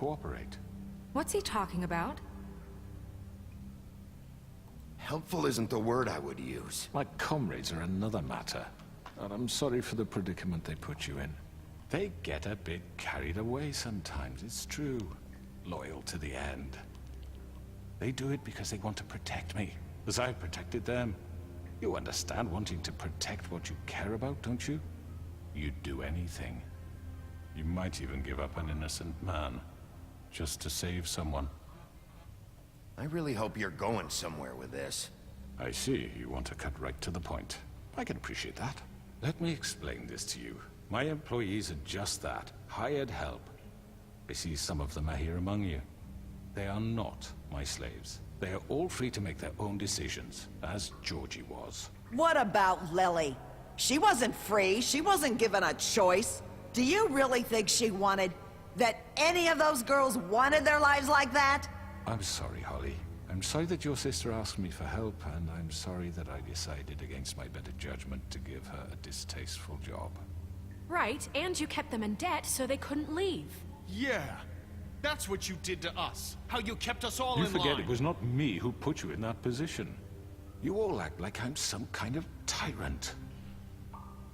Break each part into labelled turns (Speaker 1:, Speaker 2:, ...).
Speaker 1: cooperate.
Speaker 2: What's he talking about?
Speaker 3: Helpful isn't the word I would use.
Speaker 1: My comrades are another matter, and I'm sorry for the predicament they put you in. They get a bit carried away sometimes, it's true. Loyal to the end. They do it because they want to protect me, as I've protected them. You understand wanting to protect what you care about, don't you? You'd do anything. You might even give up an innocent man, just to save someone.
Speaker 3: I really hope you're going somewhere with this.
Speaker 1: I see, you want to cut right to the point. I can appreciate that. Let me explain this to you. My employees are just that, hired help. I see some of them are here among you. They are not my slaves. They are all free to make their own decisions, as Georgie was.
Speaker 4: What about Lily? She wasn't free. She wasn't given a choice. Do you really think she wanted... that any of those girls wanted their lives like that?
Speaker 1: I'm sorry, Holly. I'm sorry that your sister asked me for help, and I'm sorry that I decided against my better judgment to give her a distasteful job.
Speaker 2: Right, and you kept them in debt so they couldn't leave.
Speaker 5: Yeah, that's what you did to us. How you kept us all
Speaker 1: You
Speaker 5: in
Speaker 1: forget
Speaker 5: line.
Speaker 1: it was not me who put you in that position. You all act like I'm some kind of tyrant.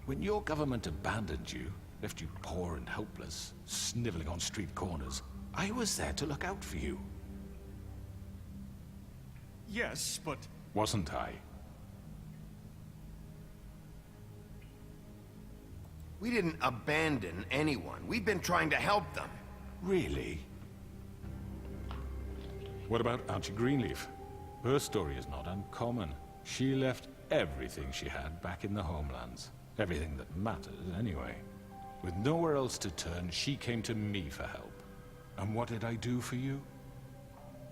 Speaker 1: When your government abandoned you, left you poor and helpless, sniveling on street corners, I was there to look out for you.
Speaker 5: Yes, but...
Speaker 1: Wasn't I?
Speaker 3: We didn't abandon anyone. We've been trying to help them.
Speaker 1: Really? What about Auntie Greenleaf? Her story is not uncommon. She left everything she had back in the homelands. Everything that matters, anyway. With nowhere else to turn, she came to me for help. And what did I do for you?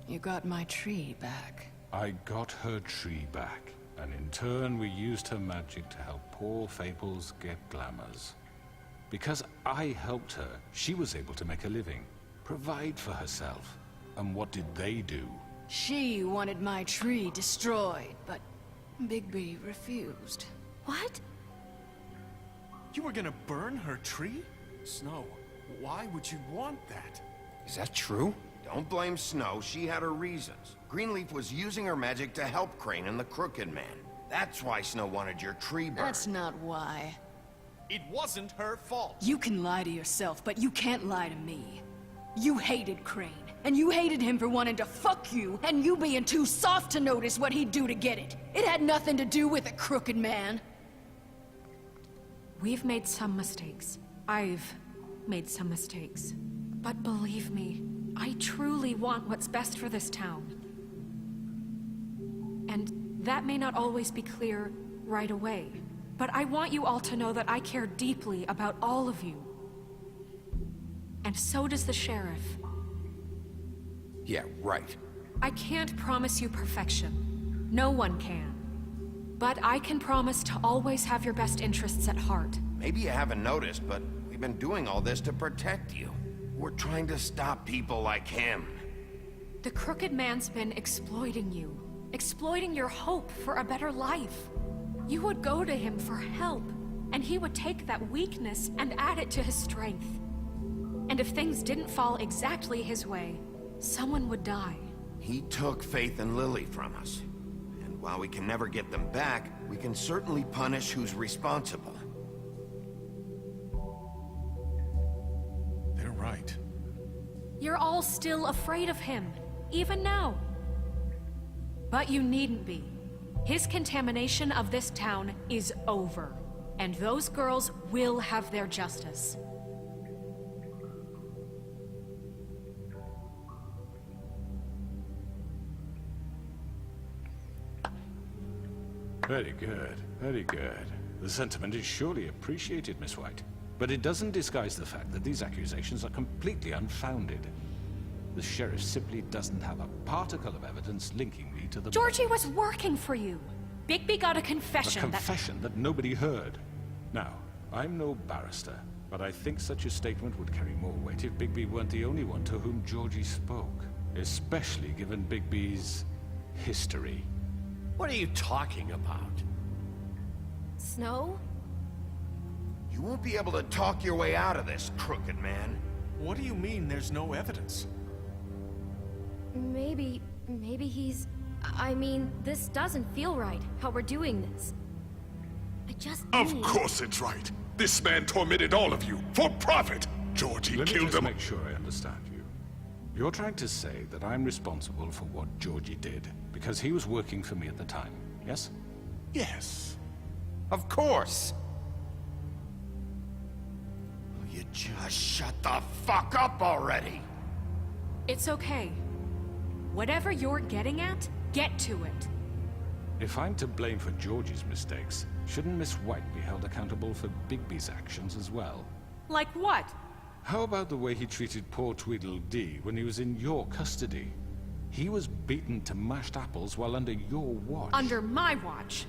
Speaker 6: You got my tree back.
Speaker 1: I got her tree back, and in turn we used her magic to help poor Fables get glamours. Because I helped her, she was able to make a living, provide for herself. And what did they do?
Speaker 6: She wanted my tree destroyed, but Bigby refused.
Speaker 2: What?
Speaker 5: You were gonna burn her tree? Snow, why would you want that?
Speaker 3: Is that true? Don't blame Snow. She had her reasons. Greenleaf was using her magic to help Crane and the Crooked Man. That's why Snow wanted your tree burned.
Speaker 6: That's not why.
Speaker 5: It wasn't her fault.
Speaker 6: You can lie to yourself, but you can't lie to me. You hated Crane, and you hated him for wanting to fuck you, and you being too soft to notice what he'd do to get it. It had nothing to do with a Crooked Man.
Speaker 2: We've made some mistakes. I've made some mistakes. But believe me, I truly want what's best for this town. And that may not always be clear right away. But I want you all to know that I care deeply about all of you. And so does the sheriff.
Speaker 3: Yeah, right.
Speaker 2: I can't promise you perfection. No one can. But I can promise to always have your best interests at heart.
Speaker 3: Maybe you haven't noticed, but we've been doing all this to protect you. We're trying to stop people like him.
Speaker 2: The Crooked Man's been exploiting you. Exploiting your hope for a better life. You would go to him for help, and he would take that weakness and add it to his strength. And if things didn't fall exactly his way, someone would die.
Speaker 3: He took Faith and Lily from us. And while we can never get them back, we can certainly punish who's responsible.
Speaker 5: They're right.
Speaker 2: You're all still afraid of him, even now. But you needn't be. His contamination of this town is over, and those girls will have their justice.
Speaker 1: Very good, very good. The sentiment is surely appreciated, Miss White. But it doesn't disguise the fact that these accusations are completely unfounded. The sheriff simply doesn't have a particle of evidence linking me to the...
Speaker 2: Georgie was working for you. Bigby got a confession
Speaker 1: A confession that nobody heard. Now, I'm no barrister, but I think such a statement would carry more weight if Bigby weren't the only one to whom Georgie spoke. Especially given Bigby's history.
Speaker 7: What are you talking about?
Speaker 2: Snow?
Speaker 3: You won't be able to talk your way out of this, Crooked Man.
Speaker 5: What do you mean there's no evidence?
Speaker 8: Maybe he's... I mean, this doesn't feel right, how we're doing this. I just
Speaker 9: Of
Speaker 8: need...
Speaker 9: course it's right. This man tormented all of you, for profit. Georgie
Speaker 1: Let me
Speaker 9: killed
Speaker 1: just
Speaker 9: him.
Speaker 1: make sure I understand you. You're trying to say that I'm responsible for what Georgie did, because he was working for me at the time, yes?
Speaker 9: Yes.
Speaker 3: Of course. Will you just shut the fuck up already?
Speaker 2: It's okay. Whatever you're getting at, get to it.
Speaker 1: If I'm to blame for Georgie's mistakes, shouldn't Miss White be held accountable for Bigby's actions as well?
Speaker 2: Like what?
Speaker 1: How about the way he treated poor Tweedledee when he was in your custody? He was beaten to mashed apples while under your watch.
Speaker 2: Under my watch.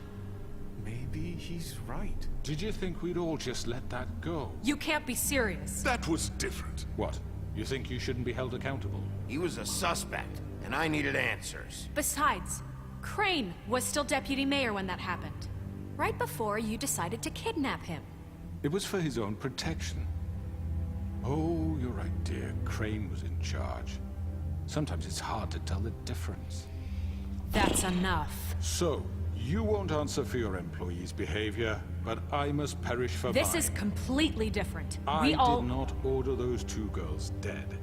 Speaker 5: Maybe he's right.
Speaker 1: Did you think we'd all just let that go?
Speaker 2: You can't be serious.
Speaker 9: That was different.
Speaker 1: What? You think you shouldn't be held accountable?
Speaker 3: He was a suspect, and I needed answers.
Speaker 2: Besides, Crane was still deputy mayor when that happened. Right before you decided to kidnap him.
Speaker 1: It was for his own protection. Oh, you're right, dear. Crane was in charge. Sometimes it's hard to tell the difference.
Speaker 2: That's enough.
Speaker 1: So, you won't answer for your employees' behavior, but I must perish for
Speaker 2: This
Speaker 1: mine.
Speaker 2: is completely different.
Speaker 1: I
Speaker 2: We all...
Speaker 1: did not order those two girls dead.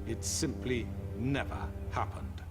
Speaker 1: It simply never happened.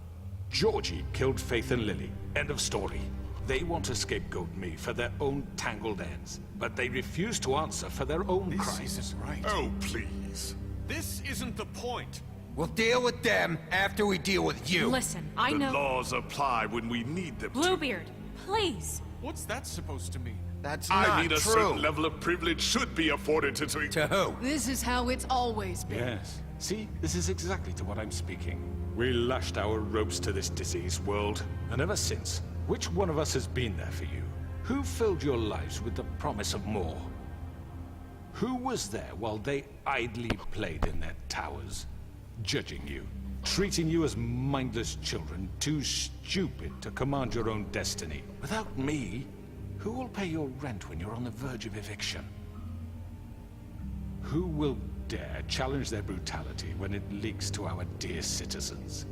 Speaker 1: Georgie killed Faith and Lily. End of story. They want to scapegoat me for their own tangled ends, but they refuse to answer for their own
Speaker 5: This
Speaker 1: crimes.
Speaker 5: isn't right.
Speaker 9: Oh, please.
Speaker 5: This isn't the point.
Speaker 3: We'll deal with them after we deal with you.
Speaker 2: Listen, I
Speaker 9: The
Speaker 2: know...
Speaker 9: laws apply when we need them to.
Speaker 2: Bluebeard, please.
Speaker 5: What's that supposed to mean?
Speaker 3: That's
Speaker 9: I
Speaker 3: not
Speaker 9: mean, a
Speaker 3: true.
Speaker 9: certain level of privilege should be afforded to...
Speaker 3: To who?
Speaker 6: This is how it's always been.
Speaker 1: Yes. See, this is exactly to what I'm speaking. We lashed our ropes to this diseased world, and ever since, which one of us has been there for you? Who filled your lives with the promise of more? Who was there while they idly played in their towers, judging you, treating you as mindless children, too stupid to command your own destiny? Without me, who will pay your rent when you're on the verge of eviction? Who will dare challenge their brutality when it leaks to our dear citizens?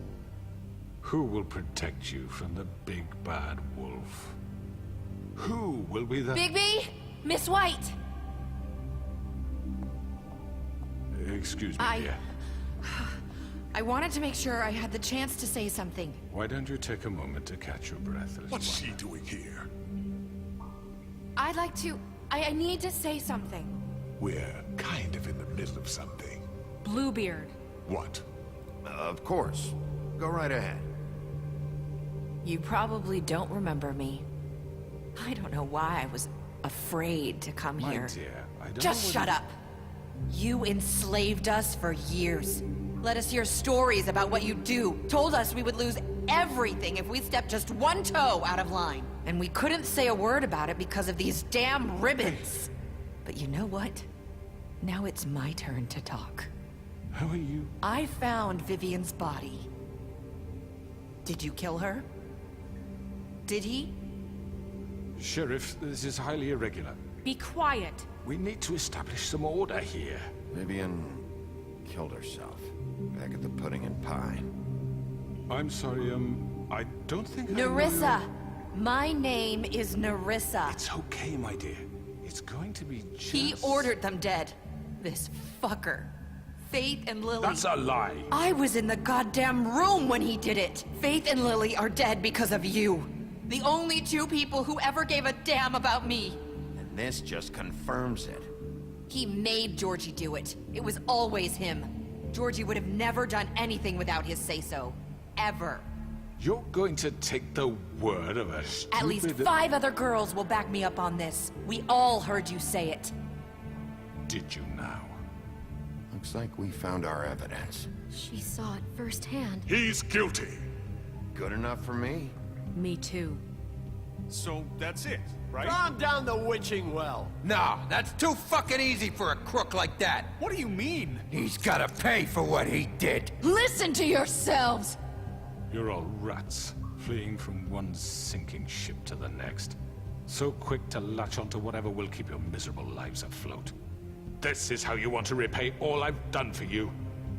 Speaker 1: Who will protect you from the big bad wolf? Who will be the...
Speaker 8: Bigby? Miss White!
Speaker 1: Excuse me, dear.
Speaker 10: I wanted to make sure I had the chance to say something.
Speaker 1: Why don't you take a moment to catch your breath, Elizabeth?
Speaker 9: What's she doing here?
Speaker 10: I'd like to... I need to say something.
Speaker 9: We're kind of in the middle of something.
Speaker 2: Bluebeard.
Speaker 9: What?
Speaker 3: Of course. Go right ahead.
Speaker 10: You probably don't remember me. I don't know why I was afraid to come
Speaker 1: My
Speaker 10: here.
Speaker 1: dear, I don't
Speaker 10: Just
Speaker 1: know
Speaker 10: shut
Speaker 1: whether-
Speaker 10: up. You enslaved us for years. Let us hear stories about what you do. Told us we would lose everything if we stepped just one toe out of line. And we couldn't say a word about it because of these damn ribbons. But you know what? Now it's my turn to talk.
Speaker 1: How are you?
Speaker 10: I found Vivian's body. Did you kill her? Did he?
Speaker 1: Sheriff, this is highly irregular.
Speaker 2: Be quiet.
Speaker 1: We need to establish some order here.
Speaker 3: Vivian killed herself. Back at the Pudding and Pie.
Speaker 1: I'm sorry, I don't think I know
Speaker 10: Nerissa!
Speaker 1: your-
Speaker 10: My name is Nerissa.
Speaker 1: It's okay, my dear. It's going to be just...
Speaker 10: He ordered them dead. This fucker. Faith and Lily.
Speaker 1: That's a lie.
Speaker 10: I was in the goddamn room when he did it. Faith and Lily are dead because of you. The only two people who ever gave a damn about me.
Speaker 3: And this just confirms it.
Speaker 10: He made Georgie do it. It was always him. Georgie would have never done anything without his say-so. Ever.
Speaker 1: You're going to take the word of a stupid...
Speaker 10: At least 5 other girls will back me up on this. We all heard you say it.
Speaker 1: Did you now?
Speaker 3: Looks like we found our evidence.
Speaker 8: She saw it firsthand.
Speaker 9: He's guilty.
Speaker 3: Good enough for me?
Speaker 2: Me too.
Speaker 5: So that's it, right?
Speaker 7: Calm down the witching well.
Speaker 11: No, that's too fucking easy for a crook like that.
Speaker 5: What do you mean?
Speaker 11: He's gotta pay for what he did.
Speaker 6: Listen to yourselves!
Speaker 1: You're all rats, fleeing from one sinking ship to the next. So quick to latch onto whatever will keep your miserable lives afloat. This is how you want to repay all I've done for you?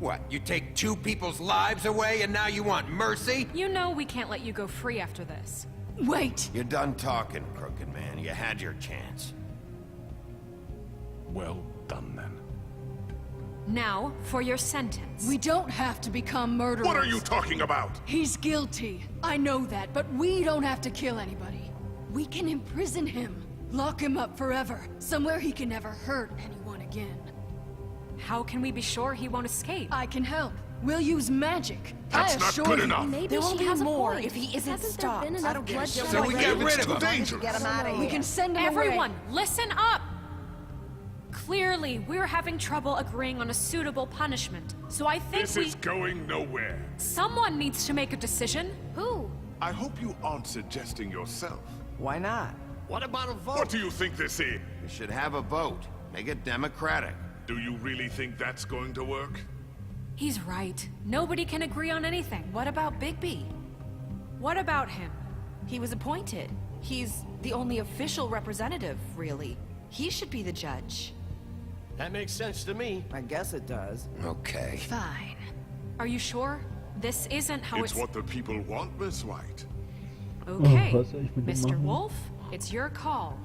Speaker 11: What, you take 2 people's lives away and now you want mercy?
Speaker 2: You know we can't let you go free after this.
Speaker 6: Wait!
Speaker 3: You're done talking, Crooked Man. You had your chance.
Speaker 1: Well done, then.
Speaker 2: Now, for your sentence.
Speaker 6: We don't have to become murderers.
Speaker 9: What are you talking about?
Speaker 6: He's guilty. I know that, but we don't have to kill anybody. We can imprison him. Lock him up forever. Somewhere he can never hurt anyone again.
Speaker 2: How can we be sure he won't escape?
Speaker 6: I can help. We'll use magic.
Speaker 9: That's
Speaker 6: I
Speaker 9: not
Speaker 6: assure
Speaker 9: good
Speaker 6: you.
Speaker 9: enough.
Speaker 8: Maybe
Speaker 10: There will
Speaker 8: she
Speaker 10: be
Speaker 8: has a
Speaker 10: more
Speaker 8: point.
Speaker 10: if he isn't
Speaker 8: Hasn't
Speaker 10: stopped.
Speaker 8: there been
Speaker 4: I
Speaker 8: enough
Speaker 4: don't give a
Speaker 8: bloodshed
Speaker 4: shit.
Speaker 11: So we
Speaker 8: already?
Speaker 11: get rid
Speaker 9: It's
Speaker 11: of him.
Speaker 9: too dangerous.
Speaker 4: Get him out of here.
Speaker 6: We can send him
Speaker 2: Everyone,
Speaker 6: away.
Speaker 2: listen up! Clearly, we're having trouble agreeing on a suitable punishment. So I think
Speaker 9: This is going nowhere.
Speaker 2: someone needs to make a decision.
Speaker 8: Who?
Speaker 9: I hope you aren't suggesting yourself.
Speaker 4: Why not?
Speaker 7: What about a vote?
Speaker 9: What do you think this is?
Speaker 3: You should have a vote. Make it democratic.
Speaker 9: Do you really think that's going to work?
Speaker 2: He's right. Nobody can agree on anything.
Speaker 10: What about Bigby?
Speaker 2: What about him?
Speaker 10: He was appointed. He's the only official representative, really. He should be the judge.
Speaker 7: That makes sense to me.
Speaker 4: I guess it does.
Speaker 11: Okay.
Speaker 6: Fine.
Speaker 2: Are you sure? This isn't how
Speaker 9: It's what the people want, Miss White.
Speaker 2: Okay.
Speaker 12: was soll ich mit dem
Speaker 2: Mr.
Speaker 12: machen?
Speaker 2: Wolf, it's your call.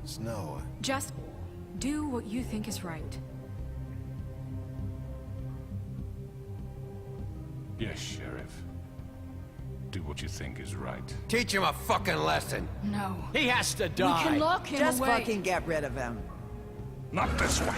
Speaker 3: Snow,
Speaker 2: Just do what you think is right.
Speaker 1: Yes, Sheriff. Do what you think is right.
Speaker 11: Teach him a fucking lesson.
Speaker 6: No.
Speaker 7: He has to
Speaker 6: We
Speaker 7: die.
Speaker 6: can lock him
Speaker 4: Just
Speaker 6: away.
Speaker 4: fucking get rid of him.
Speaker 1: Not this way.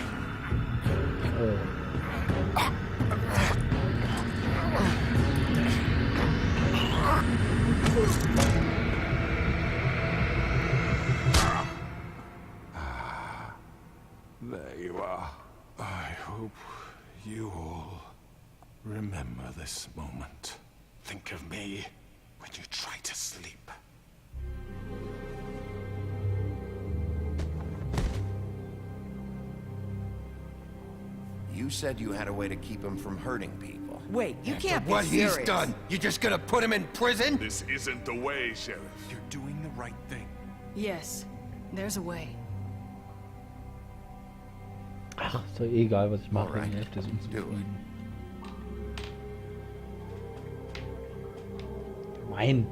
Speaker 1: There you are. I hope you all remember this moment. Think of me when you try to sleep.
Speaker 3: you said you had a way to keep him from hurting people.
Speaker 4: Wait, you
Speaker 11: After
Speaker 4: can't be
Speaker 11: what
Speaker 4: serious.
Speaker 11: he's done, you just gonna put him in prison?
Speaker 9: This isn't the way, Sheriff.
Speaker 5: You're doing the right thing.
Speaker 6: Yes, there's a way.
Speaker 12: Ach, ist doch egal, was ich mache.
Speaker 3: Alright.
Speaker 12: Die Hälfte ist unzufrieden. Gemein.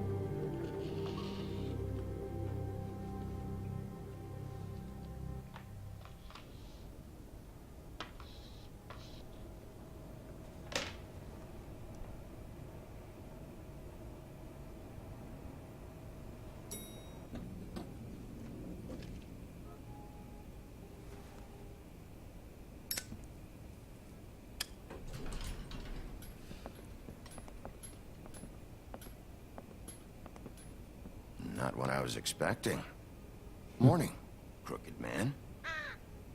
Speaker 3: Not what I was expecting. Morning, Crooked Man.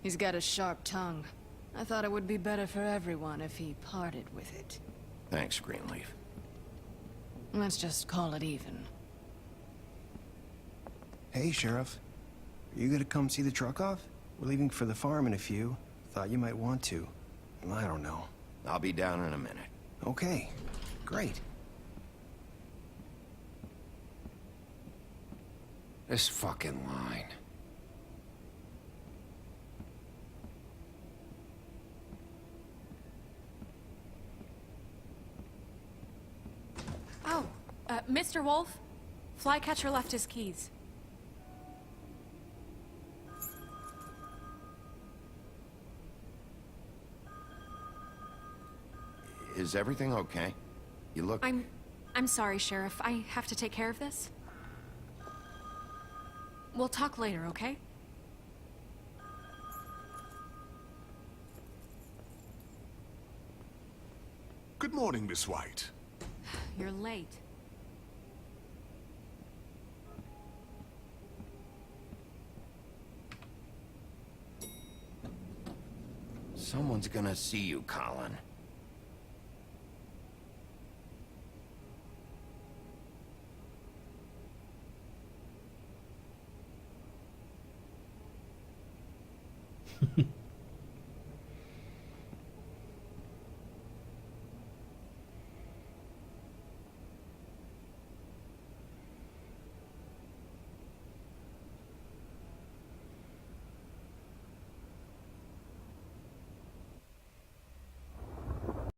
Speaker 6: He's got a sharp tongue. I thought it would be better for everyone if he parted with it.
Speaker 3: Thanks, Greenleaf.
Speaker 6: Let's just call it even.
Speaker 13: Hey, Sheriff. Are you gonna come see the truck off? We're leaving for the farm in a few. Thought you might want to. I don't know.
Speaker 3: I'll be down in a minute.
Speaker 13: Okay, great.
Speaker 11: This fucking line.
Speaker 2: Oh, Mr. Wolf, Flycatcher left his keys.
Speaker 3: Is everything okay? You look...
Speaker 2: I'm sorry, Sheriff. I have to take care of this. We'll talk later, okay?
Speaker 9: Good morning, Miss White.
Speaker 2: You're late.
Speaker 3: Someone's gonna see you, Colin.